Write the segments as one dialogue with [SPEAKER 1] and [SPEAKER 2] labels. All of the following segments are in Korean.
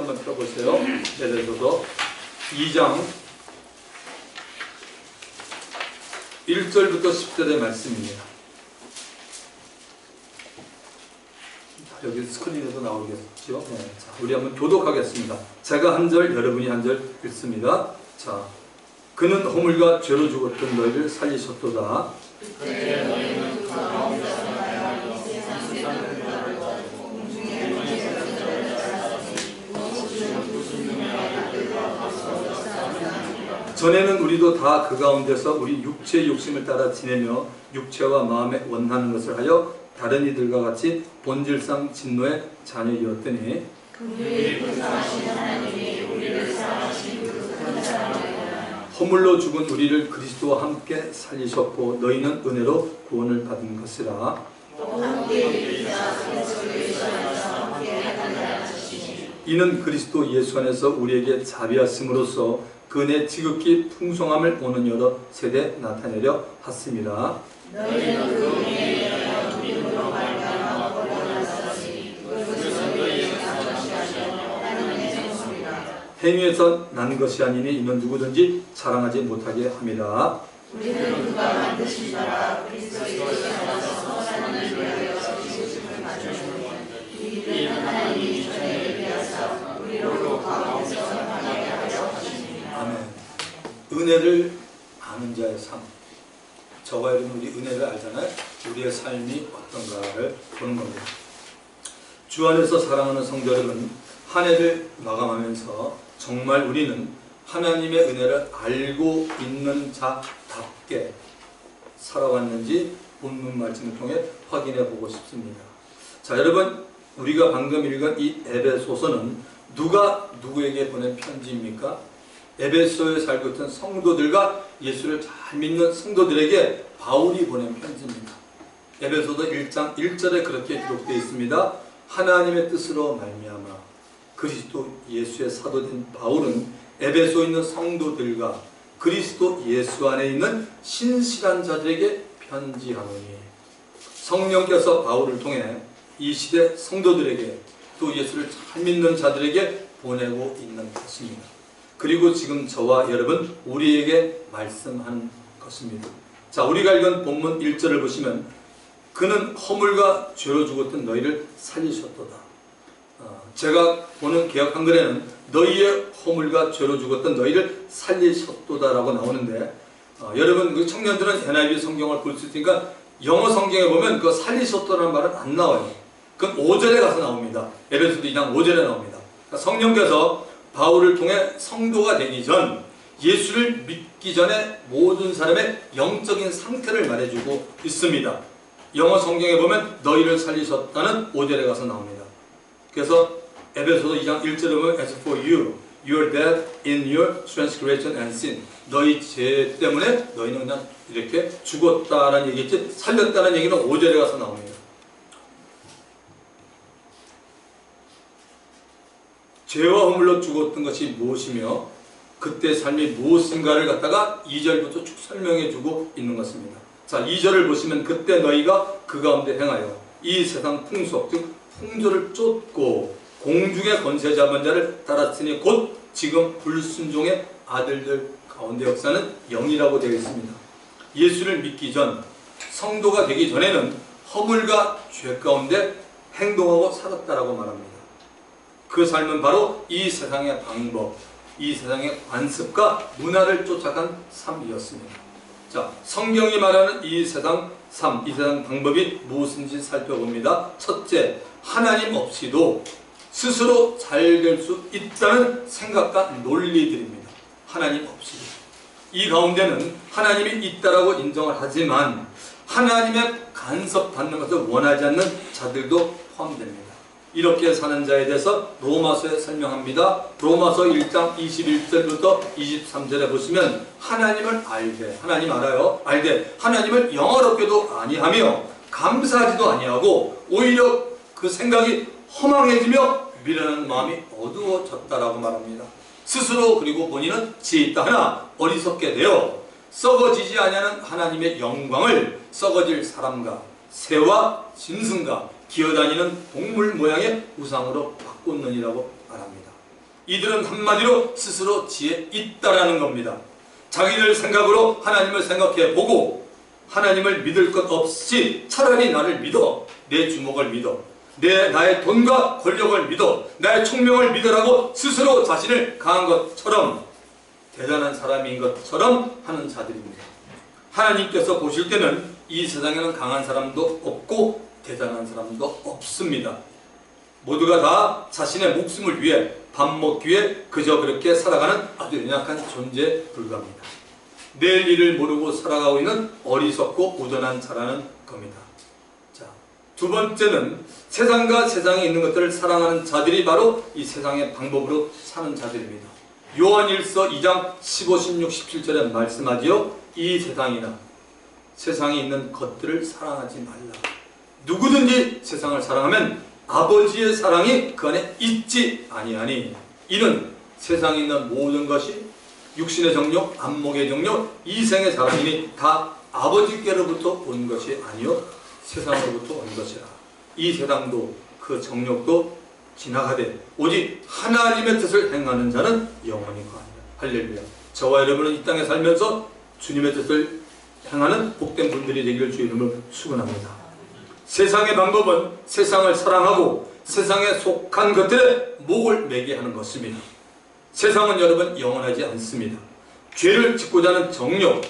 [SPEAKER 1] 한번 펴보세요. 에베소서 2장 1절부터 10절의 말씀입니다. 여기 스크린에도 나오겠죠? 네. 자, 우리 한번 교독하겠습니다. 제가 한 절, 여러분이 한 절 읽습니다. 자, 그는 허물과 죄로 죽었던 너희를 살리셨도다. 전에는 우리도 다 그 가운데서 우리 육체의 욕심을 따라 지내며 육체와 마음에 원하는 것을 하여 다른 이들과 같이 본질상 진노의 자녀이었더니 허물로 죽은 우리를 그리스도와 함께 살리셨고 너희는 은혜로 구원을 받은 것이라. 이는 그리스도 예수 안에서 우리에게 자비하심으로써 그 은혜 지극히 풍성함을 오는 여러 세대 나타내려 하심이라. 행위에서 난 것이 아니니 이는 누구든지 자랑하지 못하게 함이라.
[SPEAKER 2] 우리는 누가 만드신 자라 그리스도 예수 안에서 하나님을 위하여 지으심을 받으시니 이는 하나님이 전에 예비하사 우리로 가운데서 하나님께 하려 하시니라.
[SPEAKER 1] 아멘. 은혜를 아는 자의 삶. 저와 여러분 우리 은혜를 알잖아요. 우리의 삶이 어떤가를 보는 겁니다. 주 안에서 사랑하는 성도 여러분, 한 해를 마감하면서 정말 우리는 하나님의 은혜를 알고 있는 자답게 살아왔는지 본문 말씀을 통해 확인해 보고 싶습니다. 자, 여러분, 우리가 방금 읽은 이 에베소서는 누가 누구에게 보낸 편지입니까? 에베소에 살고 있던 성도들과 예수를 잘 믿는 성도들에게 바울이 보낸 편지입니다. 에베소서 1장 1절에 그렇게 기록되어 있습니다. 하나님의 뜻으로 말미암아 그리스도 예수의 사도된 바울은 에베소에 있는 성도들과 그리스도 예수 안에 있는 신실한 자들에게 편지하노니. 성령께서 바울을 통해 이 시대 성도들에게 또 예수를 잘 믿는 자들에게 보내고 있는 것입니다. 그리고 지금 저와 여러분 우리에게 말씀하는 것입니다. 자, 우리가 읽은 본문 1절을 보시면 그는 허물과 죄로 죽었던 너희를 살리셨도다. 제가 보는 개역 한글에는 너희의 허물과 죄로 죽었던 너희를 살리셨도다라고 나오는데 여러분 그 청년들은 NIV 성경을 볼 수 있으니까 영어 성경에 보면 그 살리셨도라는 말은 안 나와요. 그건 5절에 가서 나옵니다. 에베소서 2장 5절에 나옵니다. 그러니까 성령께서 바울을 통해 성도가 되기 전 예수를 믿기 전에 모든 사람의 영적인 상태를 말해주고 있습니다. 영어 성경에 보면 너희를 살리셨다는 5절에 가서 나옵니다. 그래서 에베소서 2장 1절에 보면 As for you, you are dead in your transgression and sin. 너희 죄 때문에 너희는 그냥 이렇게 죽었다라는 얘기겠지, 살렸다는 얘기는 5절에 가서 나옵니다. 죄와 허물로 죽었던 것이 무엇이며 그때 삶이 무엇인가를 갖다가 2절부터 쭉 설명해 주고 있는 것입니다. 자, 2절을 보시면 그때 너희가 그 가운데 행하여 이 세상 풍속 즉 풍조를 쫓고 공중의 권세 잡은 자를 따랐으니 곧 지금 불순종의 아들들 가운데 역사는 영이라고 되어 있습니다. 예수를 믿기 전 성도가 되기 전에는 허물과 죄 가운데 행동하고 살았다라고 말합니다. 그 삶은 바로 이 세상의 방법, 이 세상의 관습과 문화를 쫓아간 삶이었습니다. 자, 성경이 말하는 이 세상 삶, 이 세상 방법이 무엇인지 살펴봅니다. 첫째, 하나님 없이도 스스로 잘 될 수 있다는 생각과 논리들입니다. 하나님 없이도. 이 가운데는 하나님이 있다라고 인정을 하지만 하나님의 간섭받는 것을 원하지 않는 자들도 포함됩니다. 이렇게 사는 자에 대해서 로마서에 설명합니다. 로마서 1장 21절부터 23절에 보시면 하나님을 알되, 하나님 알아요. 알되 하나님을 영화롭게도 아니하며 감사하지도 아니하고 오히려 그 생각이 허망해지며 미련한 마음이 어두워졌다라고 말합니다. 스스로 그리고 본인은 지혜 있다 하나 어리석게 되어 썩어지지 아니하는 하나님의 영광을 썩어질 사람과 새와 짐승과 기어다니는 동물 모양의 우상으로 바꿨느니라고 말합니다. 이들은 한마디로 스스로 지혜 있다라는 겁니다. 자기들 생각으로 하나님을 생각해 보고 하나님을 믿을 것 없이 차라리 나를 믿어, 내 주먹을 믿어, 나의 돈과 권력을 믿어, 나의 총명을 믿으라고 스스로 자신을 강한 것처럼 대단한 사람인 것처럼 하는 자들입니다. 하나님께서 보실 때는 이 세상에는 강한 사람도 없고 대단한 사람도 없습니다. 모두가 다 자신의 목숨을 위해 밥 먹기 위해 그저 그렇게 살아가는 아주 연약한 존재에 불과합니다. 내일 일을 모르고 살아가고 있는 어리석고 우둔한 자라는 겁니다. 자, 두 번째는 세상과 세상에 있는 것들을 사랑하는 자들이 바로 이 세상의 방법으로 사는 자들입니다. 요한일서 2장 15, 16, 17절에 말씀하지요. 이 세상이나 세상에 있는 것들을 사랑하지 말라. 누구든지 세상을 사랑하면 아버지의 사랑이 그 안에 있지 아니하니 이는 세상에 있는 모든 것이 육신의 정욕, 안목의 정욕, 이생의 사랑이니 다 아버지께로부터 온 것이 아니요 세상으로부터 온 것이라. 이 세상도 그 정욕도 지나가되 오직 하나님의 뜻을 행하는 자는 영원히 거하리라. 할렐루야. 저와 여러분은 이 땅에 살면서 주님의 뜻을 행하는 복된 분들이 되기를 주 이름으로 축원합니다. 세상의 방법은 세상을 사랑하고 세상에 속한 것들에 목을 매게 하는 것입니다. 세상은 여러분 영원하지 않습니다. 죄를 짓고자 하는 정욕,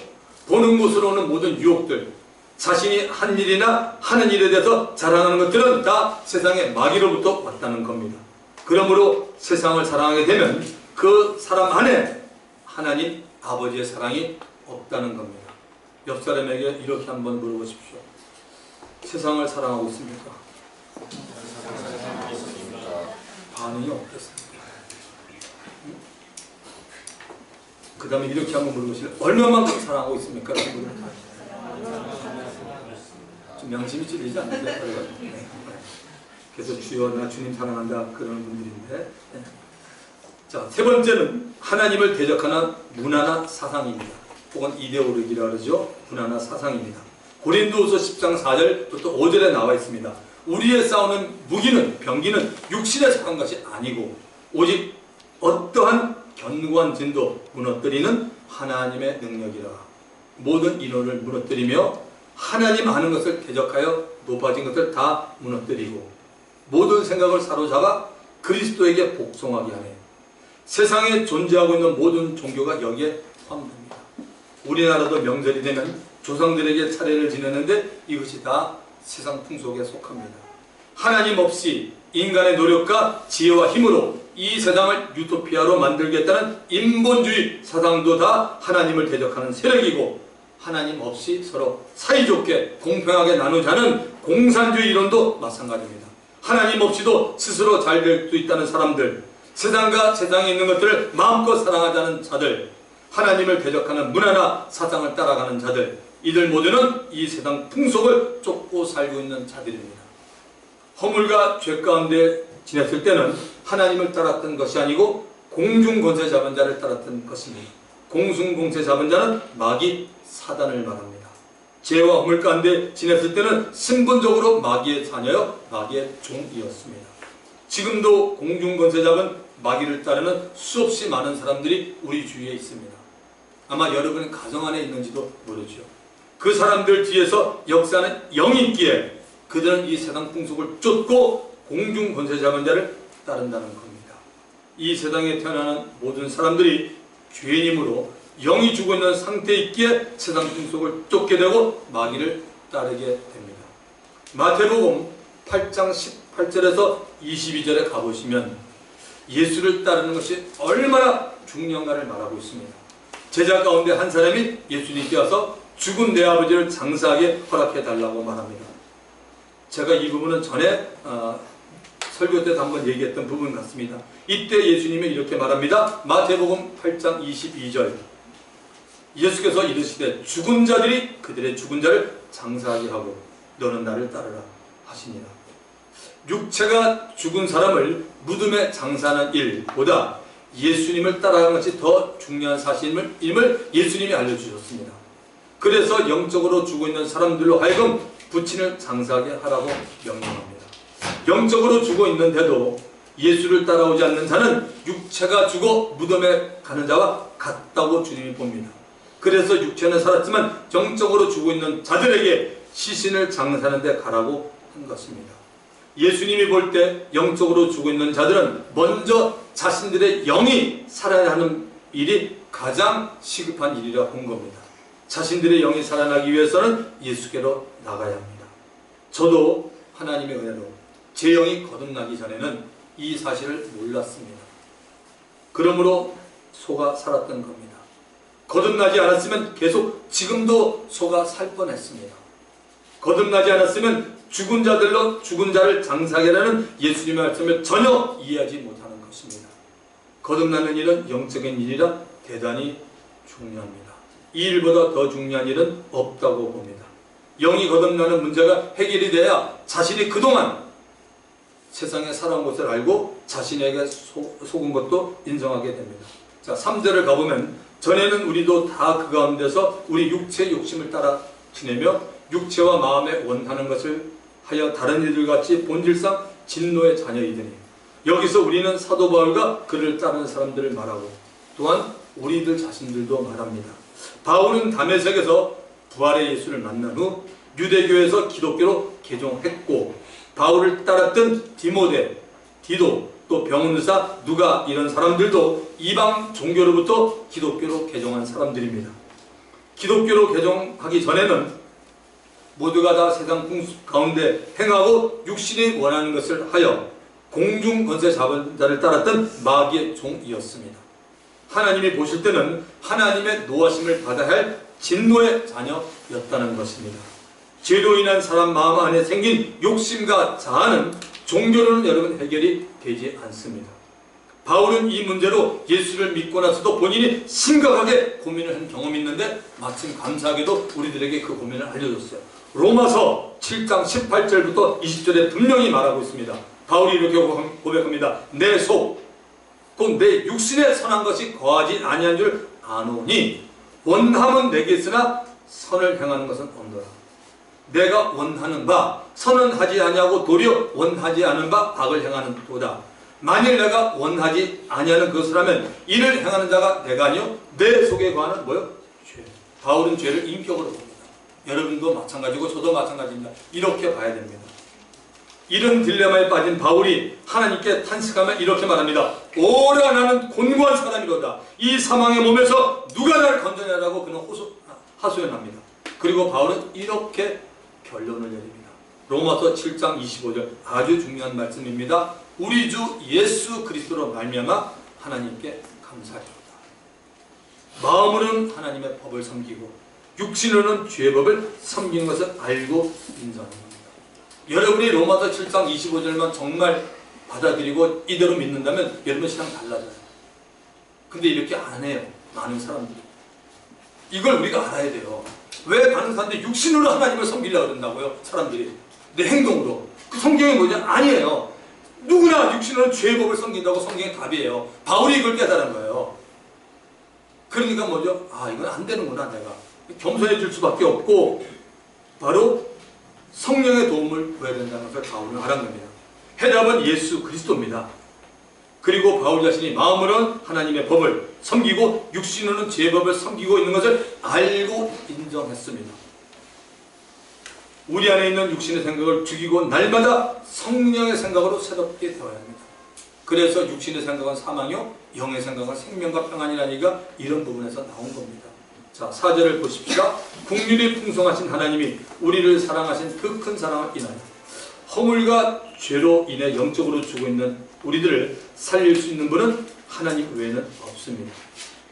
[SPEAKER 1] 보는 곳으로 오는 모든 유혹들, 자신이 한 일이나 하는 일에 대해서 자랑하는 것들은 다 세상의 마귀로부터 왔다는 겁니다. 그러므로 세상을 사랑하게 되면 그 사람 안에 하나님 아버지의 사랑이 없다는 겁니다. 옆 사람에게 이렇게 한번 물어보십시오. 세상을 사랑하고 있습니까? 반응이 어떻습니까? 그 다음에 이렇게 한번 물어보시면 얼마만큼 사랑하고 있습니까? 좀 양심이 찔리지 않으세요? 그래서 주여 나 주님 사랑한다 그러는 분들인데, 자, 세 번째는 하나님을 대적하는 문화나 사상입니다. 혹은 이데올로기라 그러죠. 문화나 사상입니다. 고린도후서 10장 4절부터 5절에 나와 있습니다. 우리의 싸우는 무기는 병기는 육신에 속한 것이 아니고 오직 어떠한 견고한 진도 무너뜨리는 하나님의 능력이라. 모든 인원을 무너뜨리며 하나님 아는 것을 대적하여 높아진 것을 다 무너뜨리고 모든 생각을 사로잡아 그리스도에게 복종하게 하네. 세상에 존재하고 있는 모든 종교가 여기에 포함됩니다. 우리나라도 명절이 되면 조상들에게 차례를 지내는데 이것이 다 세상 풍속에 속합니다. 하나님 없이 인간의 노력과 지혜와 힘으로 이 세상을 유토피아로 만들겠다는 인본주의 사상도 다 하나님을 대적하는 세력이고, 하나님 없이 서로 사이좋게 공평하게 나누자는 공산주의 이론도 마찬가지입니다. 하나님 없이도 스스로 잘 될 수 있다는 사람들, 세상과 세상에 있는 것들을 마음껏 사랑하자는 자들, 하나님을 대적하는 문화나 사상을 따라가는 자들, 이들 모두는 이 세상 풍속을 쫓고 살고 있는 자들입니다. 허물과 죄 가운데 지냈을 때는 하나님을 따랐던 것이 아니고 공중권세 잡은 자를 따랐던 것입니다. 공중권세 잡은 자는 마귀 사단을 말합니다. 죄와 허물 가운데 지냈을 때는 신분적으로 마귀의 자녀여 마귀의 종이었습니다. 지금도 공중권세 잡은 마귀를 따르는 수없이 많은 사람들이 우리 주위에 있습니다. 아마 여러분의 가정 안에 있는지도 모르죠. 그 사람들 뒤에서 역사는 영이 있기에 그들은 이 세상 풍속을 쫓고 공중 권세 잡은 자를 따른다는 겁니다. 이 세상에 태어나는 모든 사람들이 죄인이므로 영이 죽어 있는 상태에 있기에 세상 풍속을 쫓게 되고 마귀를 따르게 됩니다. 마태복음 8장 18절에서 22절에 가보시면 예수를 따르는 것이 얼마나 중요한가를 말하고 있습니다. 제자 가운데 한 사람이 예수님께 와서 죽은 내 아버지를 장사하게 허락해 달라고 말합니다. 제가 이 부분은 전에 설교 때도 한번 얘기했던 부분 같습니다. 이때 예수님이 이렇게 말합니다. 마태복음 8장 22절 예수께서 이르시되 죽은 자들이 그들의 죽은 자를 장사하게 하고 너는 나를 따르라 하시니라. 육체가 죽은 사람을 무덤에 장사하는 일보다 예수님을 따라가는 것이 더 중요한 사실임을 예수님이 알려주셨습니다. 그래서 영적으로 죽어 있는 사람들로 하여금 부친을 장사하게 하라고 명령합니다. 영적으로 죽어 있는데도 예수를 따라오지 않는 자는 육체가 죽어 무덤에 가는 자와 같다고 주님이 봅니다. 그래서 육체는 살았지만 영적으로 죽어 있는 자들에게 시신을 장사하는 데 가라고 한 것입니다. 예수님이 볼 때 영적으로 죽어 있는 자들은 먼저 자신들의 영이 살아야 하는 일이 가장 시급한 일이라 본 겁니다. 자신들의 영이 살아나기 위해서는 예수께로 나가야 합니다. 저도 하나님의 은혜로 제 영이 거듭나기 전에는 이 사실을 몰랐습니다. 그러므로 속아 살았던 겁니다. 거듭나지 않았으면 계속 지금도 속아 살 뻔했습니다. 거듭나지 않았으면 죽은 자들로 죽은 자를 장사하게라는 예수님의 말씀을 전혀 이해하지 못하는 것입니다. 거듭나는 일은 영적인 일이라 대단히 중요합니다. 이 일보다 더 중요한 일은 없다고 봅니다. 영이 거듭나는 문제가 해결이 돼야 자신이 그동안 세상에 살아온 것을 알고 자신에게 속은 것도 인정하게 됩니다. 자, 3절을 가보면 전에는 우리도 다 그 가운데서 우리 육체의 욕심을 따라 지내며 육체와 마음에 원하는 것을 하여 다른 이들같이 본질상 진노의 자녀이더니, 여기서 우리는 사도 바울과 그를 따르는 사람들을 말하고 또한 우리들 자신들도 말합니다. 바울은 다메섹에서 부활의 예수를 만난 후 유대교에서 기독교로 개종했고, 바울을 따랐던 디모데, 디도, 또 병은사, 누가, 이런 사람들도 이방 종교로부터 기독교로 개종한 사람들입니다. 기독교로 개종하기 전에는 모두가 다 세상 풍습 가운데 행하고 육신이 원하는 것을 하여 공중 권세 잡은 자를 따랐던 마귀의 종이었습니다. 하나님이 보실 때는 하나님의 노하심을 받아야 할 진노의 자녀였다는 것입니다. 죄로 인한 사람 마음 안에 생긴 욕심과 자아는 종교로는 여러분 해결이 되지 않습니다. 바울은 이 문제로 예수를 믿고 나서도 본인이 심각하게 고민을 한 경험이 있는데 마침 감사하게도 우리들에게 그 고민을 알려줬어요. 로마서 7장 18절부터 20절에 분명히 말하고 있습니다. 바울이 이렇게 고백합니다. 내 속, 곧 내 육신에 선한 것이 거하지 아니한 줄 아노니 원함은 내게 있으나 선을 행하는 것은 없노라. 내가 원하는 바 선은 하지 아니하고 도리어 원하지 않은 바 악을 행하는 도다. 만일 내가 원하지 아니하는 그것을 하면 이를 행하는 자가 내가 아니요 내 속에 거하는 뭐요? 죄. 바울은 죄를 인격으로 봅니다. 여러분도 마찬가지고 저도 마찬가지입니다. 이렇게 봐야 됩니다. 이런 딜레마에 빠진 바울이 하나님께 탄식하며 이렇게 말합니다. 오라 나는 곤고한 사람이로다. 이 사망의 몸에서 누가 나를 건져내라고 그는 하소연합니다. 그리고 바울은 이렇게 결론을 내립니다. 로마서 7장 25절 아주 중요한 말씀입니다. 우리 주 예수 그리스도로 말미암아 하나님께 감사합니다. 마음으로는 하나님의 법을 섬기고 육신으로는 죄의 법을 섬기는 것을 알고 인정하는 겁니다. 여러분이 로마서 7장 25절만 정말 받아들이고 이대로 믿는다면 여러분 신앙 달라져요. 근데 이렇게 안 해요. 많은 사람들이. 이걸 우리가 알아야 돼요. 왜 많은 사람들이 육신으로 하나님을 섬기려고 그런다고요? 사람들이. 내 행동으로. 그 성경이 뭐냐? 아니에요. 누구나 육신으로 죄의 법을 섬긴다고 성경의 답이에요. 바울이 이걸 깨달은 거예요. 그러니까 뭐죠? 아, 이건 안 되는구나, 내가. 겸손해질 수밖에 없고 바로 성령의 도움을 구해야 된다는 것을 바울은 알은 겁니다. 해답은 예수 그리스도입니다. 그리고 바울 자신이 마음으로는 하나님의 법을 섬기고 육신으로는 죄의 법을 섬기고 있는 것을 알고 인정했습니다. 우리 안에 있는 육신의 생각을 죽이고 날마다 성령의 생각으로 새롭게 되어야 합니다. 그래서 육신의 생각은 사망이요 영의 생각은 생명과 평안이라는 얘기가 이런 부분에서 나온 겁니다. 자, 4절을 보십시다. 긍휼이 풍성하신 하나님이 우리를 사랑하신 그 큰 사랑을 인하여 허물과 죄로 인해 영적으로 죽어 있는 우리들을 살릴 수 있는 분은 하나님 외에는 없습니다.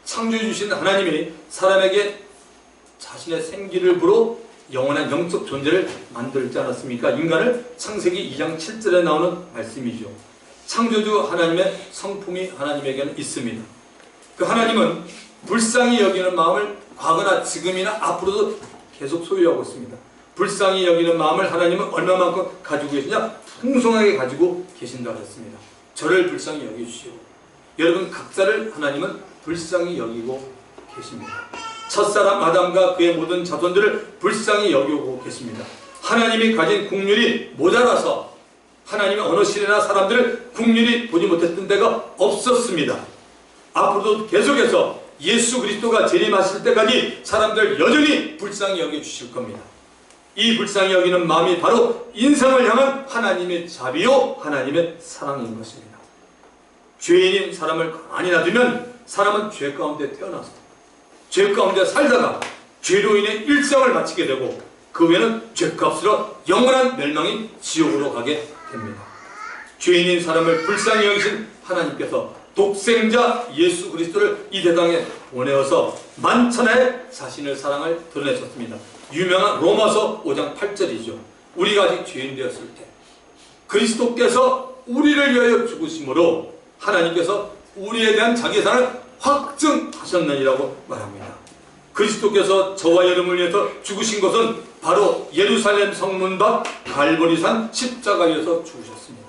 [SPEAKER 1] 창조해 주신 하나님이 사람에게 자신의 생기를 불어 영원한 영적 존재를 만들지 않았습니까? 인간을 창세기 2장 7절에 나오는 말씀이죠. 창조주 하나님의 성품이 하나님에게는 있습니다. 그 하나님은 불쌍히 여기는 마음을 과거나 지금이나 앞으로도 계속 소유하고 있습니다. 불쌍히 여기는 마음을 하나님은 얼마만큼 가지고 계시냐? 풍성하게 가지고 계신다고 했습니다. 저를 불쌍히 여기시오. 여러분 각자를 하나님은 불쌍히 여기고 계십니다. 첫사람 아담과 그의 모든 자손들을 불쌍히 여기고 계십니다. 하나님이 가진 긍휼이 모자라서 하나님의 어느 시대나 사람들을 국률이 보지 못했던 데가 없었습니다. 앞으로도 계속해서 예수 그리스도가 재림하실 때까지 사람들 여전히 불쌍히 여겨주실 겁니다. 이 불쌍히 여기는 마음이 바로 인생을 향한 하나님의 자비요 하나님의 사랑인 것입니다. 죄인인 사람을 가만히 놔두면 사람은 죄 가운데 태어나서 죄 가운데 살다가 죄로 인해 일생을 마치게 되고 그 후에는 죄값으로 영원한 멸망인 지옥으로 가게 됩니다. 죄인인 사람을 불쌍히 여기신 하나님께서 독생자 예수 그리스도를 이 세상에 보내어서 만천하에 자신의 사랑을 드러내셨습니다. 유명한 로마서 5장 8절이죠. 우리가 아직 죄인 되었을 때 그리스도께서 우리를 위하여 죽으심으로 하나님께서 우리에 대한 자기의 사랑을 확증하셨느니라고 말합니다. 그리스도께서 저와 여러분을 위해서 죽으신 것은 바로 예루살렘 성문 밖 갈보리산 십자가에서 죽으셨습니다.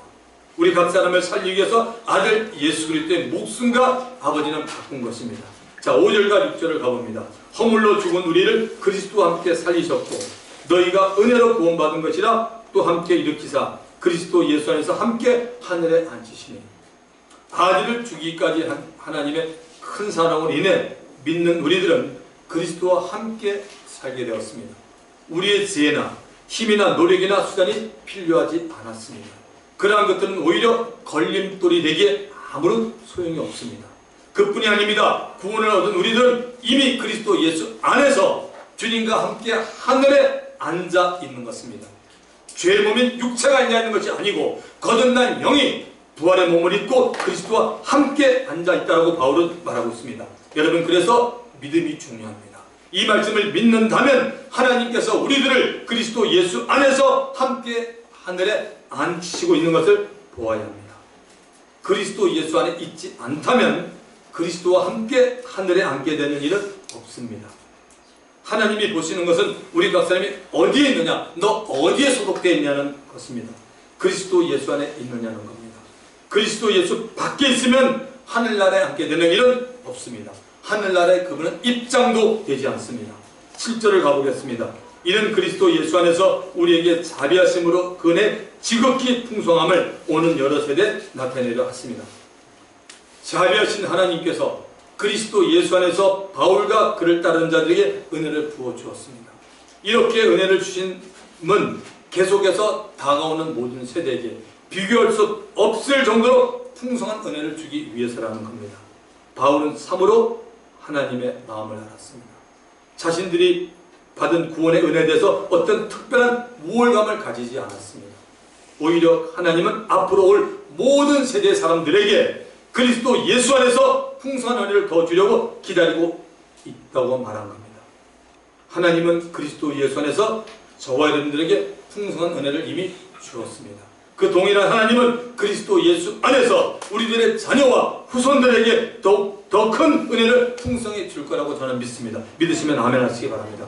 [SPEAKER 1] 우리 각 사람을 살리기 위해서 아들 예수 그리스도의 목숨과 아버지는 바꾼 것입니다. 자, 5절과 6절을 가봅니다. 허물로 죽은 우리를 그리스도와 함께 살리셨고 너희가 은혜로 구원받은 것이라 또 함께 일으키사 그리스도 예수 안에서 함께 하늘에 앉히시니 아들을 죽이기까지 한 하나님의 큰 사랑으로 인해 믿는 우리들은 그리스도와 함께 살게 되었습니다. 우리의 지혜나 힘이나 노력이나 수단이 필요하지 않았습니다. 그러한 것들은 오히려 걸림돌이 되기에 아무런 소용이 없습니다. 그뿐이 아닙니다. 구원을 얻은 우리들은 이미 그리스도 예수 안에서 주님과 함께 하늘에 앉아 있는 것입니다. 죄의 몸인 육체가 앉아 있는 것이 아니고 거듭난 영이 부활의 몸을 입고 그리스도와 함께 앉아 있다고 바울은 말하고 있습니다. 여러분, 그래서 믿음이 중요합니다. 이 말씀을 믿는다면 하나님께서 우리들을 그리스도 예수 안에서 함께 하늘에 앉히시고 있는 것을 보아야 합니다. 그리스도 예수 안에 있지 않다면 그리스도와 함께 하늘에 앉게 되는 일은 없습니다. 하나님이 보시는 것은 우리 각 사람이 어디에 있느냐, 너 어디에 소속되어 있냐는 것입니다. 그리스도 예수 안에 있느냐는 겁니다. 그리스도 예수 밖에 있으면 하늘나라에 앉게 되는 일은 없습니다. 하늘나라에 그분은 입장도 되지 않습니다. 7절을 가보겠습니다. 이는 그리스도 예수 안에서 우리에게 자비하심으로 그 은혜 지극히 풍성함을 오는 여러 세대 나타내려 하십니다. 자비하신 하나님께서 그리스도 예수 안에서 바울과 그를 따르는 자들에게 은혜를 부어 주었습니다. 이렇게 은혜를 주심은 계속해서 다가오는 모든 세대에게 비교할 수 없을 정도로 풍성한 은혜를 주기 위해서라는 겁니다. 바울은 참으로 하나님의 마음을 알았습니다. 자신들이 받은 구원의 은혜에 대해서 어떤 특별한 우월감을 가지지 않았습니다. 오히려 하나님은 앞으로 올 모든 세대의 사람들에게 그리스도 예수 안에서 풍성한 은혜를 더 주려고 기다리고 있다고 말한 겁니다. 하나님은 그리스도 예수 안에서 저와 여러분들에게 풍성한 은혜를 이미 주었습니다. 그 동일한 하나님은 그리스도 예수 안에서 우리들의 자녀와 후손들에게 더욱 더 큰 은혜를 풍성히 줄 거라고 저는 믿습니다. 믿으시면 아멘 하시기 바랍니다.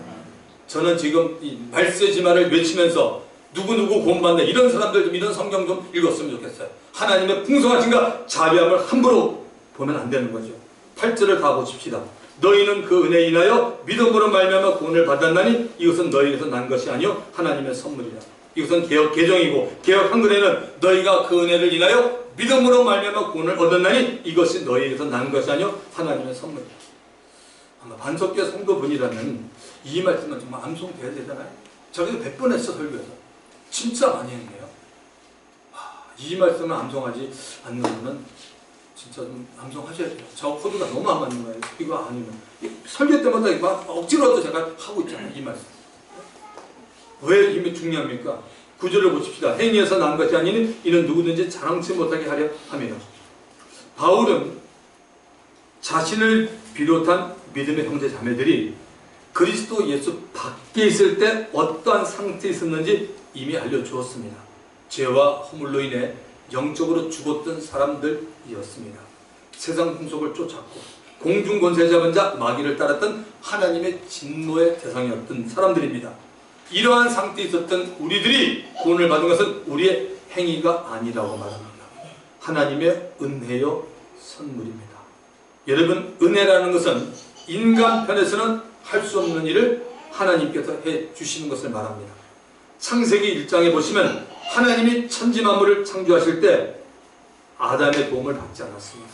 [SPEAKER 1] 저는 지금 이 말세지마를 외치면서 누구누구 구원받네 이런 사람들 좀 이런 성경 좀 읽었으면 좋겠어요. 하나님의 풍성하신가 자비함을 함부로 보면 안 되는 거죠. 8절을 다 보십시다. 너희는 그 은혜에 인하여 믿음으로 말미암아 구원을 받았나니 이것은 너희에게서 난 것이 아니요 하나님의 선물이라. 이것은 개역 개정이고 개역 한글에는 너희가 그 은혜를 인하여 믿음으로 말미암아 구원을 얻었나니 이것이 너희에게서 난 것이 아니요 하나님의 선물이라. 아마 반석교 성도분이라면 이 말씀은 정말 암송돼야 되잖아요. 저기도 100번 했어 설교에서. 진짜 많이 했네요. 이 말씀을 암송하지 않는 분은 진짜 좀 암송하셔야 돼요. 저 코드가 너무 안 맞는 거예요. 이거 아니면 설교 때마다 막 억지로라도 제가 하고 있잖아요. 이 말씀. 왜 이게 중요합니까? 구절을 보십시다. 행위에서 난 것이 아니니 이는 누구든지 자랑치 못하게 하려 합니다. 바울은 자신을 비롯한 믿음의 형제 자매들이 그리스도 예수 밖에 있을 때 어떠한 상태에 있었는지 이미 알려주었습니다. 죄와 허물로 인해 영적으로 죽었던 사람들이었습니다. 세상 풍속을 쫓았고 공중 권세 잡은 자 마귀를 따랐던 하나님의 진노의 대상이었던 사람들입니다. 이러한 상태에 있었던 우리들이 구원을 받은 것은 우리의 행위가 아니라고 말합니다. 하나님의 은혜요 선물입니다. 여러분, 은혜라는 것은 인간 편에서는 할 수 없는 일을 하나님께서 해 주시는 것을 말합니다. 창세기 1장에 보시면 하나님이 천지 만물을 창조하실 때 아담의 도움을 받지 않았습니다.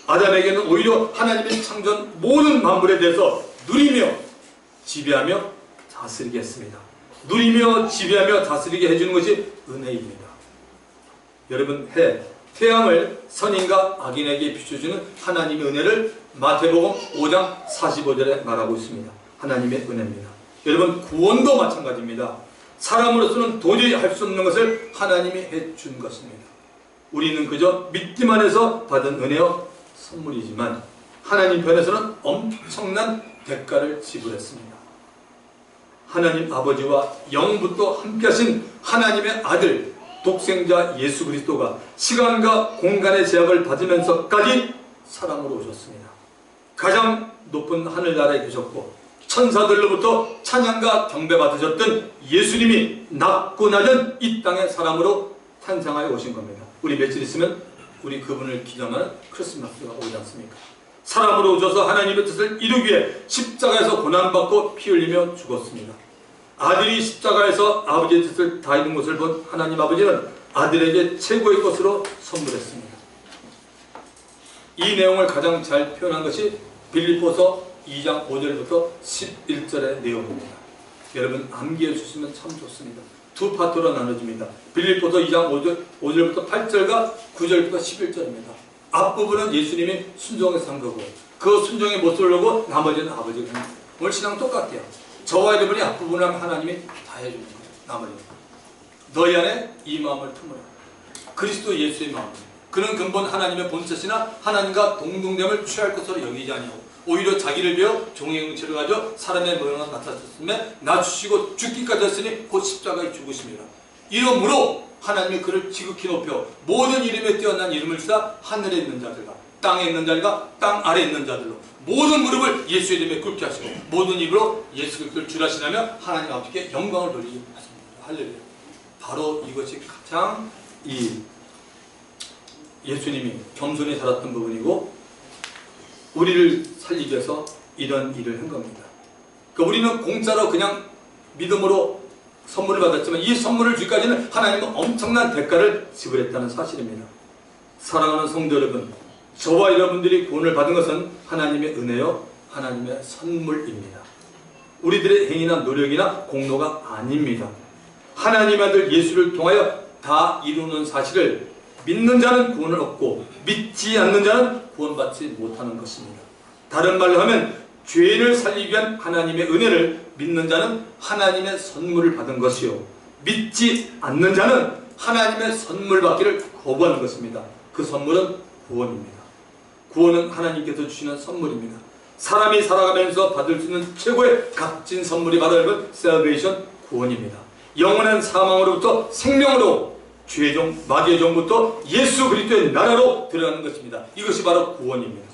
[SPEAKER 1] 아담에게는 오히려 하나님이 창조한 모든 만물에 대해서 누리며 지배하며 다스리게 했습니다. 누리며 지배하며 다스리게 해주는 것이 은혜입니다. 여러분, 태양을 선인과 악인에게 비춰주는 하나님의 은혜를 마태복음 5장 45절에 말하고 있습니다. 하나님의 은혜입니다. 여러분, 구원도 마찬가지입니다. 사람으로서는 도저히 할 수 없는 것을 하나님이 해준 것입니다. 우리는 그저 믿기만 해서 받은 은혜요 선물이지만 하나님 편에서는 엄청난 대가를 지불했습니다. 하나님 아버지와 영부터 함께 하신 하나님의 아들 독생자 예수 그리스도가 시간과 공간의 제약을 받으면서까지 사람으로 오셨습니다. 가장 높은 하늘나라에 계셨고 천사들로부터 찬양과 경배 받으셨던 예수님이 낮고 낮은 이 땅의 사람으로 탄생하여 오신 겁니다. 우리 며칠 있으면 우리 그분을 기념하는 크리스마스가 오지 않습니까? 사람으로 오셔서 하나님의 뜻을 이루기 위해 십자가에서 고난받고 피 흘리며 죽었습니다. 아들이 십자가에서 아버지의 뜻을 다 이룬 것을 본 하나님 아버지는 아들에게 최고의 것으로 선물했습니다. 이 내용을 가장 잘 표현한 것이 빌립보서 2장 5절부터 11절의 내용입니다. 여러분 암기해 주시면 참 좋습니다. 두 파트로 나눠집니다. 빌립보서 2장 5절부터 8절과 9절부터 11절입니다. 앞부분은 예수님이 순종해서 한 거고 그 순종의 모습을 보고 나머지는 아버지가 합니다. 오늘 신앙 똑같아요. 저와 여러분이 앞부분을 하면 하나님이 다 해주는 거예요. 나머지는 너희 안에 이 마음을 품으라. 그리스도 예수의 마음. 그는 근본 하나님의 본체시나 하나님과 동등됨을 취할 것으로 여기지 아니하고 오히려 자기를 비어 종의 형체를 가져 사람의 모양을 나타났음에 낮추시고 죽기까지 했으니 곧 십자가에 죽으십니다. 이러므로 하나님이 그를 지극히 높여 모든 이름에 뛰어난 이름을 주사 하늘에 있는 자들과 땅에 있는 자들과 땅 아래에 있는 자들로 모든 무릎을 예수 이름에 꿇게 하시고 모든 입으로 예수 그리스도를 주라시나며 하나님 아버지께 영광을 돌리게 하십니다. 할렐루야. 바로 이것이 가장 예수님이 겸손히 살았던 부분이고 우리를 살리기 위해서 이런 일을 한 겁니다. 그러니까 우리는 공짜로 그냥 믿음으로 선물을 받았지만 이 선물을 주기까지는 하나님은 엄청난 대가를 지불했다는 사실입니다. 사랑하는 성도 여러분, 저와 여러분들이 구원을 받은 것은 하나님의 은혜요 하나님의 선물입니다. 우리들의 행위나 노력이나 공로가 아닙니다. 하나님의 아들 예수를 통하여 다 이루는 사실을 믿는 자는 구원을 얻고 믿지 않는 자는 구원받지 못하는 것입니다. 다른 말로 하면 죄인을 살리기 위한 하나님의 은혜를 믿는 자는 하나님의 선물을 받은 것이요 믿지 않는 자는 하나님의 선물 받기를 거부하는 것입니다. 그 선물은 구원입니다. 구원은 하나님께서 주시는 선물입니다. 사람이 살아가면서 받을 수 있는 최고의 값진 선물이 바로 여러분 셀베이션 구원입니다. 영원한 사망으로부터 생명으로 죄종, 마귀의 종부터 예수 그리스도의 나라로 들어가는 것입니다. 이것이 바로 구원입니다.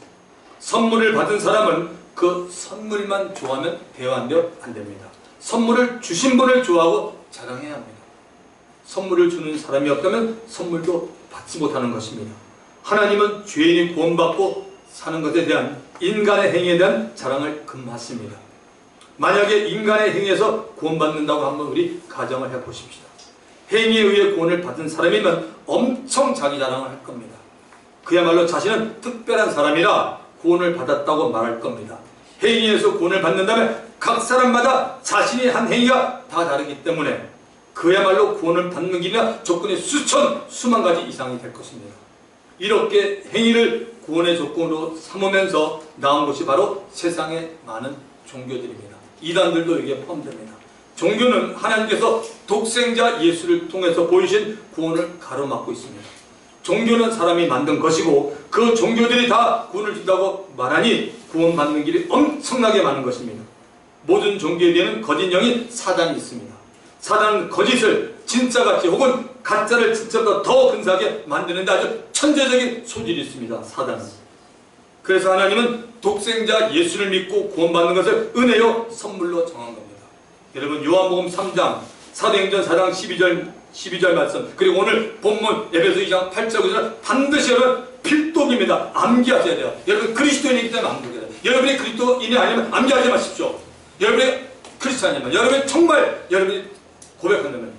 [SPEAKER 1] 선물을 받은 사람은 그 선물만 좋아하면 대환력 안 됩니다. 선물을 주신 분을 좋아하고 자랑해야 합니다. 선물을 주는 사람이 없다면 선물도 받지 못하는 것입니다. 하나님은 죄인이 구원받고 사는 것에 대한 인간의 행위에 대한 자랑을 금하십니다. 만약에 인간의 행위에서 구원받는다고 한번 우리 가정을 해보십시다. 행위에 의해 구원을 받은 사람이면 엄청 자기 자랑을 할 겁니다. 그야말로 자신은 특별한 사람이라 구원을 받았다고 말할 겁니다. 행위에서 구원을 받는다면 각 사람마다 자신이 한 행위가 다 다르기 때문에 그야말로 구원을 받는 길이나 조건이 수만 가지 이상이 될 것입니다. 이렇게 행위를 구원의 조건으로 삼으면서 나온 것이 바로 세상의 많은 종교들입니다. 이단들도 여기에 포함됩니다. 종교는 하나님께서 독생자 예수를 통해서 보이신 구원을 가로막고 있습니다. 종교는 사람이 만든 것이고 그 종교들이 다 구원을 준다고 말하니 구원받는 길이 엄청나게 많은 것입니다. 모든 종교에 대한 거짓 영인 사단이 있습니다. 사단은 거짓을 진짜같이 혹은 가짜를 진짜보다 더 근사하게 만드는 데 아주 천재적인 소질이 있습니다. 사단은. 그래서 하나님은 독생자 예수를 믿고 구원받는 것을 은혜요 선물로 정한 겁니다. 여러분 요한복음 3장 사도행전 4장 12절 말씀 그리고 오늘 본문 에베소 2장 8절 9절 반드시 여러분 필독입니다. 암기하셔야 돼요. 여러분 그리스도인이기 때문에 암기해야 돼요. 여러분이 그리스도인이 아니면 암기하지 마십시오. 여러분이 크리스찬이면 여러분이 정말 여러분이 고백한다면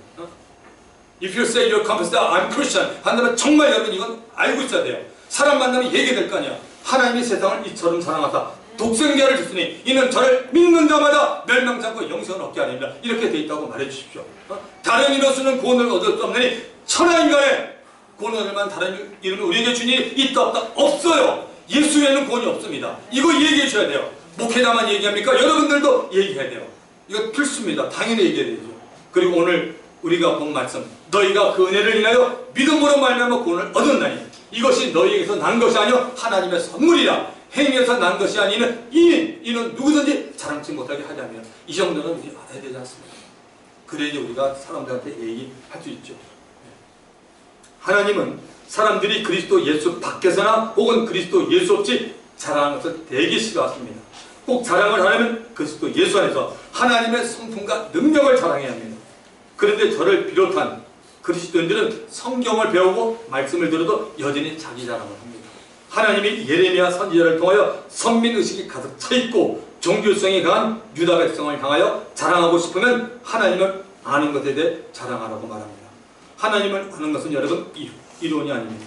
[SPEAKER 1] If you say you're confessed, I'm Christian 한다면 정말 여러분 이건 알고 있어야 돼요. 사람 만나면 얘기될 거 아니야. 하나님이 세상을 이처럼 사랑하사 독생자를 줬으니 이는 저를 믿는 자마다 멸망치 않고 영생을 얻게 하리라. 이렇게 돼 있다고 말해 주십시오. 다른 이로서는 구원을 얻을 수 없느니 천하인간에 구원을 얻을 만한 다른 이름을 우리에게 주니 있다 없다 없어요. 예수 외에는 구원이 없습니다. 이거 얘기해 줘야 돼요. 목회자만 얘기합니까? 여러분들도 얘기해야 돼요. 이거 필수입니다. 당연히 얘기해야 되죠. 그리고 오늘 우리가 본 말씀, 너희가 그 은혜를 인하여 믿음으로 말미암아 구원을 얻었나니 이것이 너희에게서 난 것이 아니요 하나님의 선물이라. 행위에서 난 것이 아니는 이는 누구든지 자랑치 못하게 하자면 이 정도는 우리 알아야 되지 않습니까? 그래야지 우리가 사람들한테 얘기할 수 있죠. 하나님은 사람들이 그리스도 예수 밖에서나 혹은 그리스도 예수 없이 자랑하는 것을 되게 싫어하십니다. 꼭 자랑을 하려면 그리스도 예수 안에서 하나님의 성품과 능력을 자랑해야 합니다. 그런데 저를 비롯한 그리스도인들은 성경을 배우고 말씀을 들어도 여전히 자기 자랑을 합니다. 하나님이 예레미야 선지자를 통하여 선민의식이 가득 차있고 종교성이 강한 유다 백성을 향하여 자랑하고 싶으면 하나님을 아는 것에 대해 자랑하라고 말합니다. 하나님을 아는 것은 여러분 이론이 아닙니다.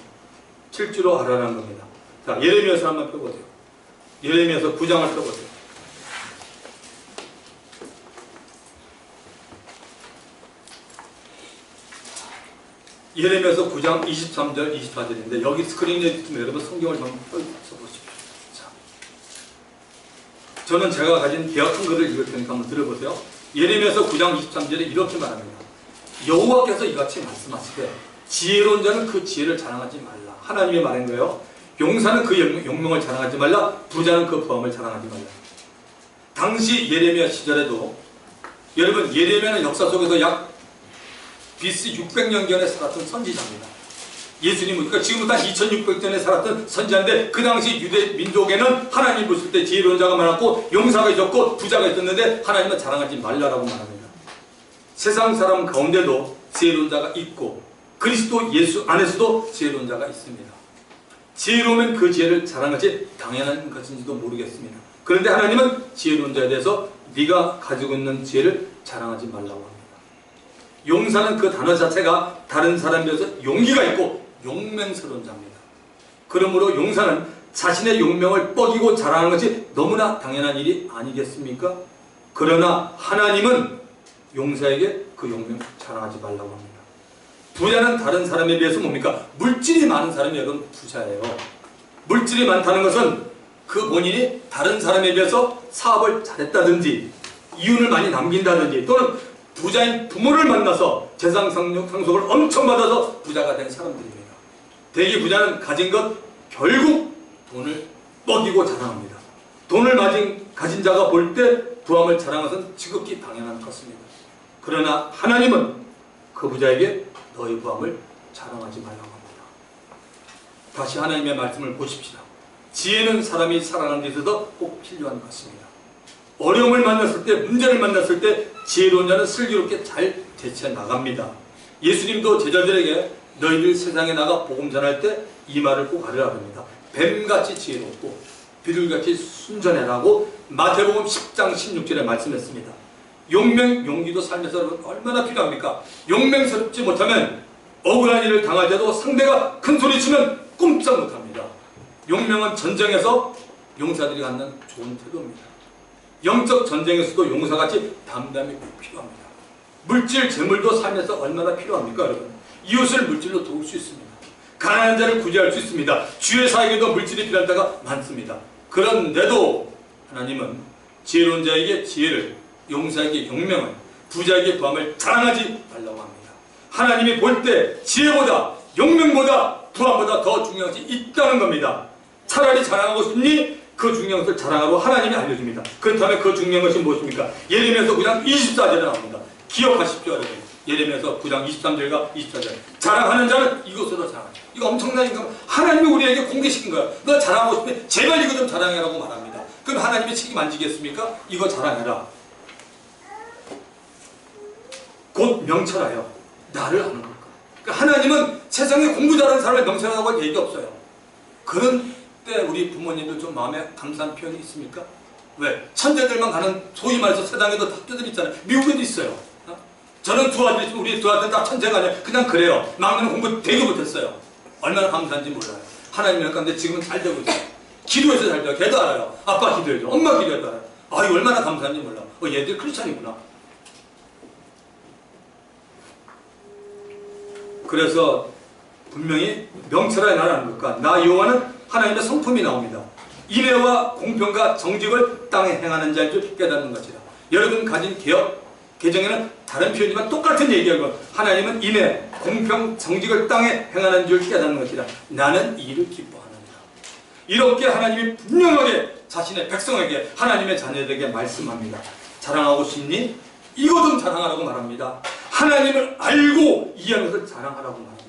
[SPEAKER 1] 실제로 알아라는 겁니다. 자, 예레미야서 한번 펴보세요. 예레미야서 9장을 펴보세요. 예레미야서 9장 23절 24절인데 여기 스크린에 있으면 여러분 성경을 좀 써보십시오. 자, 저는 제가 가진 개역 한글을 읽을 테니까 한번 들어보세요. 예레미야서 9장 23절에 이렇게 말합니다. 여호와께서 이같이 말씀하시되 지혜로운 자는 그 지혜를 자랑하지 말라. 하나님이 말한 거예요. 용사는 그 용명을 자랑하지 말라. 부자는 그 부함을 자랑하지 말라. 당시 예레미야 시절에도 여러분 예레미야는 역사 속에서 약 BC 600년경에 살았던 선지자입니다. 예수님은 그러니까 지금부터 한 2600년에 살았던 선지자인데 그 당시 유대 민족에는 하나님 보실 때 지혜로운 자가 많았고 용사가 있었고 부자가 있었는데 하나님은 자랑하지 말라라고 말합니다. 세상 사람 가운데도 지혜로운 자가 있고 그리스도 예수 안에서도 지혜로운 자가 있습니다. 지혜로우면 그 지혜를 자랑하지 당연한 것인지도 모르겠습니다. 그런데 하나님은 지혜로운 자에 대해서 네가 가지고 있는 지혜를 자랑하지 말라고 합니다. 용사는 그 단어 자체가 다른 사람에 비해서 용기가 있고 용맹스러운 자입니다. 그러므로 용사는 자신의 용명을 뻐기고 자랑하는 것이 너무나 당연한 일이 아니겠습니까? 그러나 하나님은 용사에게 그 용명 자랑하지 말라고 합니다. 부자는 다른 사람에 비해서 뭡니까? 물질이 많은 사람이 여러분 부자예요. 물질이 많다는 것은 그 본인이 다른 사람에 비해서 사업을 잘했다든지 이윤을 많이 남긴다든지 또는 부자인 부모를 만나서 재산 상속을 엄청 받아서 부자가 된 사람들입니다. 대개 부자는 가진 것 결국 돈을 뻐기고 자랑합니다. 돈을 가진 자가 볼 때 부함을 자랑하는 것은 지극히 당연한 것입니다. 그러나 하나님은 그 부자에게 너희 부함을 자랑하지 말라고 합니다. 다시 하나님의 말씀을 보십시다. 지혜는 사람이 살아가는 데 있어서 꼭 필요한 것입니다. 어려움을 만났을 때, 문제를 만났을 때 지혜로운 자는 슬기롭게 잘 대처해 나갑니다. 예수님도 제자들에게 너희들 세상에 나가 복음 전할 때 이 말을 꼭 하려고 합니다. 뱀같이 지혜롭고 비둘기같이 순전해라고 마태복음 10장 16절에 말씀했습니다. 용맹, 용기도 삶에서 얼마나 필요합니까? 용맹스럽지 못하면 억울한 일을 당하자도 상대가 큰 소리 치면 꼼짝 못합니다. 용맹은 전쟁에서 용사들이 갖는 좋은 태도입니다. 영적 전쟁에서도 용사같이 담담히 필요합니다. 물질, 재물도 삶에서 얼마나 필요합니까 여러분? 이웃을 물질로 도울 수 있습니다. 가난한 자를 구제할 수 있습니다. 주의 사에게도 물질이 필요할 때가 많습니다. 그런데도 하나님은 지혜로운 자에게 지혜를, 용사에게 용명을, 부자에게 부함을 자랑하지 말라고 합니다. 하나님이 볼 때 지혜보다 용명보다 부함보다 더 중요한 것이 있다는 겁니다. 차라리 자랑하고 싶니? 그 중요한 것을 자랑하고 하나님이 알려줍니다. 그렇다면 그 중요한 것이 무엇입니까? 예레미야서 9장 24절에 나옵니다. 기억하십시오 여러분. 예레미야서 9장 23절과 24절. 자랑하는 자는 이것으로 자랑하라. 이거 엄청난 인간. 하나님이 우리에게 공개시킨 거야. 너 자랑하고 싶으면 제발 이거 좀 자랑해라고 말합니다. 그럼 하나님이 책임 안 지겠습니까? 이거 자랑해라. 곧 명철하여 나를 아는 걸까. 그러니까 하나님은 세상에 공부 잘하는 사람을 명철하다고 할 얘기 없어요. 그런 때 우리 부모님들 좀 마음에 감사한 표현이 있습니까? 왜? 천재들만 가는 소위 말해서 세상에도 학교들 있잖아요. 미국에도 있어요. 저는 두 아들, 우리 두 아들 다 천재가 아니에요. 그냥 그래요. 막내는 공부 되게 못했어요. 얼마나 감사한지 몰라요. 하나님이랑 근데 지금은 잘 되고 있어요. 기도해서 잘 돼요. 걔도 알아요. 아빠 기도해줘. 엄마 기도해도 알아요. 아, 이거 얼마나 감사한지 몰라. 얘들 크리스찬이구나. 그래서 분명히 명철하게 나라는 것과 나 여호와는 하나님의 성품이 나옵니다. 인애와 공평과 정직을 땅에 행하는 자일 줄 깨닫는 것이다. 여러분 가진 개정에는 다른 표현이지만 똑같은 얘기하고 하나님은 인애, 공평, 정직을 땅에 행하는 줄 깨닫는 것이다. 나는 이 일을 기뻐하느니라. 이렇게 하나님이 분명하게 자신의 백성에게 하나님의 자녀들에게 말씀합니다. 자랑하고 싶니? 이것 좀 자랑하라고 말합니다. 하나님을 알고 이해하는 것을 자랑하라고 말합니다.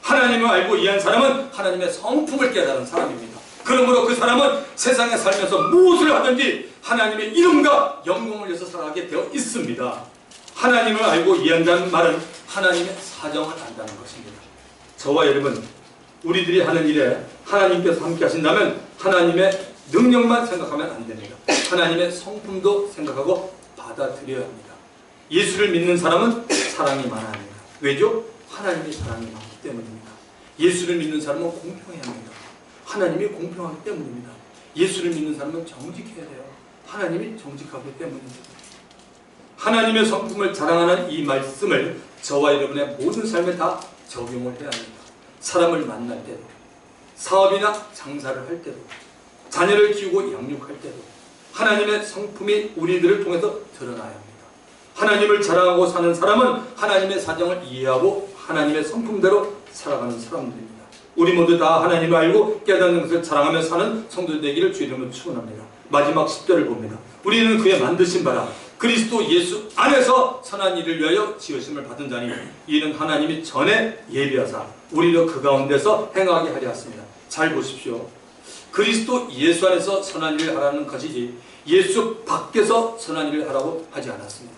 [SPEAKER 1] 하나님을 알고 이해한 사람은 하나님의 성품을 깨달은 사람입니다. 그러므로 그 사람은 세상에 살면서 무엇을 하든지 하나님의 이름과 영광을 위해서 살아가게 되어 있습니다. 하나님을 알고 이해한다는 말은 하나님의 사정을 안다는 것입니다. 저와 여러분, 우리들이 하는 일에 하나님께서 함께 하신다면 하나님의 능력만 생각하면 안 됩니다. 하나님의 성품도 생각하고 받아들여야 합니다. 예수를 믿는 사람은 사랑이 많아야 합니다. 왜죠? 하나님의 사랑이 많기 때문입니다. 예수를 믿는 사람은 공평해야 합니다. 하나님이 공평하기 때문입니다. 예수를 믿는 사람은 정직해야 돼요. 하나님이 정직하기 때문입니다. 하나님의 성품을 자랑하는 이 말씀을 저와 여러분의 모든 삶에 다 적용을 해야 합니다. 사람을 만날 때도, 사업이나 장사를 할 때도, 자녀를 키우고 양육할 때도 하나님의 성품이 우리들을 통해서 드러나야 합니다. 하나님을 자랑하고 사는 사람은 하나님의 사정을 이해하고 하나님의 성품대로 살아가는 사람들입니다. 우리 모두 다 하나님을 알고 깨닫는 것을 자랑하며 사는 성도들 되기를 주의 이름으로 축원합니다. 마지막 10절을 봅니다. 우리는 그의 만드신 바라 그리스도 예수 안에서 선한 일을 위하여 지으심을 받은 자니 이는 하나님이 전에 예비하사 우리를 그 가운데서 행하게 하려 하십니다. 잘 보십시오. 그리스도 예수 안에서 선한 일을 하라는 것이지 예수 밖에서 선한 일을 하라고 하지 않았습니다.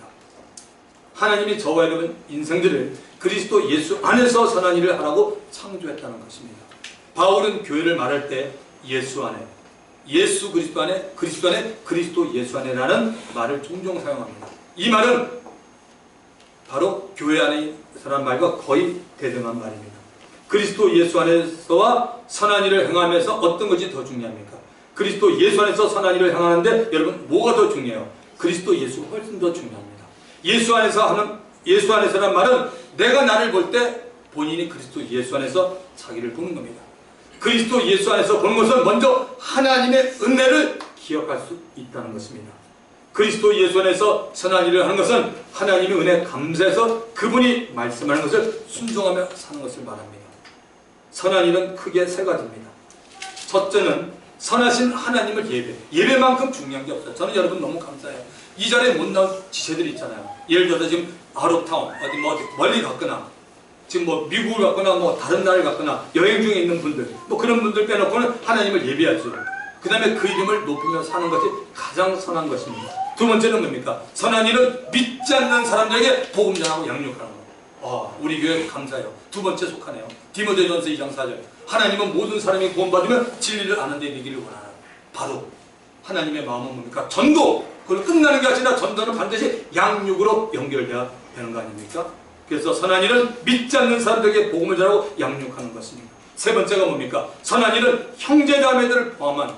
[SPEAKER 1] 하나님이 저와 여러분 인생들을 그리스도 예수 안에서 선한 일을 하라고 창조했다는 것입니다. 바울은 교회를 말할 때 예수 안에, 예수 그리스도 안에, 그리스도 안에, 그리스도 예수 안에라는 말을 종종 사용합니다. 이 말은 바로 교회 안에서라는 말과 거의 대등한 말입니다. 그리스도 예수 안에서와 선한 일을 행하면서 어떤 것이 더 중요합니까? 그리스도 예수 안에서 선한 일을 행하는데 여러분 뭐가 더 중요해요? 그리스도 예수가 훨씬 더 중요합니다. 예수 안에서 하는, 예수 안에서란 말은 내가 나를 볼 때 본인이 그리스도 예수 안에서 자기를 보는 겁니다. 그리스도 예수 안에서 보는 것은 먼저 하나님의 은혜를 기억할 수 있다는 것입니다. 그리스도 예수 안에서 선한 일을 하는 것은 하나님의 은혜 감사해서 그분이 말씀하는 것을 순종하며 사는 것을 말합니다. 선한 일은 크게 세 가지입니다. 첫째는 선하신 하나님을 예배만큼 중요한 게 없어요. 저는 여러분 너무 감사해요. 이 자리에 못 나온 지체들이 있잖아요. 예를 들어서 지금 아웃타운 어디 멀리 갔거나 지금 미국을 갔거나 다른 나라를 갔거나 여행 중에 있는 분들 그런 분들 빼놓고는 하나님을 예배하죠. 그 다음에 그 이름을 높이며 사는 것이 가장 선한 것입니다. 두 번째는 뭡니까? 선한 일은 믿지 않는 사람들에게 복음 전하고 양육하는 것. 우리 교회 감사해요. 두 번째 속하네요. 디모데전서 2장 4절. 하나님은 모든 사람이 구원받으면 진리를 아는 데 이르기를 원하는. 바로 하나님의 마음은 뭡니까? 전도. 그걸 끝나는 게 아니라 전도는 반드시 양육으로 연결돼야 되는 거 아닙니까? 그래서 선한 일은 믿지 않는 사람들에게 복음을 전하고 양육하는 것입니다. 세 번째가 뭡니까? 선한 일은 형제자매들을 포함한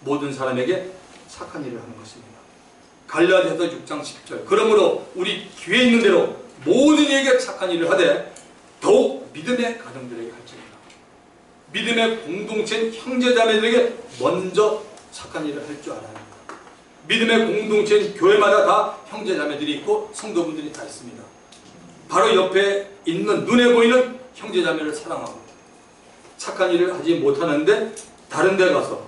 [SPEAKER 1] 모든 사람에게 착한 일을 하는 것입니다. 갈라디아서 6장 10절. 그러므로 우리 귀에 있는 대로 모든 이에게 착한 일을 하되 더욱 믿음의 가정들에게 할지니라. 믿음의 공동체인 형제자매들에게 먼저 착한 일을 할 줄 알아야 합니다. 믿음의 공동체인 교회마다 다 형제자매들이 있고 성도분들이 다 있습니다. 바로 옆에 있는 눈에 보이는 형제자매를 사랑하고 착한 일을 하지 못하는데 다른 데 가서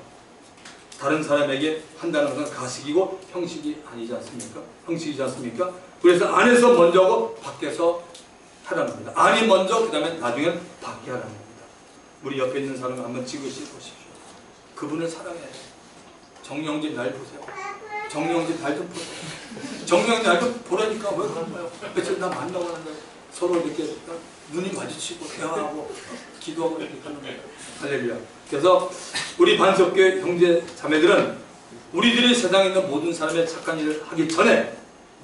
[SPEAKER 1] 다른 사람에게 한다는 것은 가식이고 형식이 아니지 않습니까? 형식이지 않습니까? 그래서 안에서 먼저 하고 밖에서 하라는 겁니다. 안이 먼저 그 다음에 나중엔 밖에 하라는 겁니다. 우리 옆에 있는 사람을 한번 찍으시 보십시오. 그분을 사랑해야 돼요. 정영진 날 보세요. 정영진 날 좀 보세요. 정영진 날 좀 보라니까 왜 그런 거예요? 며칠 나 만나고 하는데 서로 이렇게 눈이 마주치고 대화하고 기도하고 이렇게 하는 거예요. 할렐루야. 그래서 우리 반석교회 형제 자매들은 우리들이 세상에 있는 모든 사람의 착한 일을 하기 전에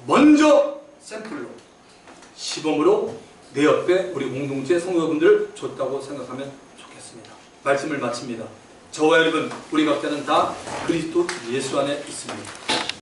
[SPEAKER 1] 먼저 샘플로 시범으로 내 옆에 우리 공동체 성도분들을 줬다고 생각하면 좋겠습니다. 말씀을 마칩니다. 저와 여러분, 우리 각자는 다 그리스도 예수 안에 있습니다.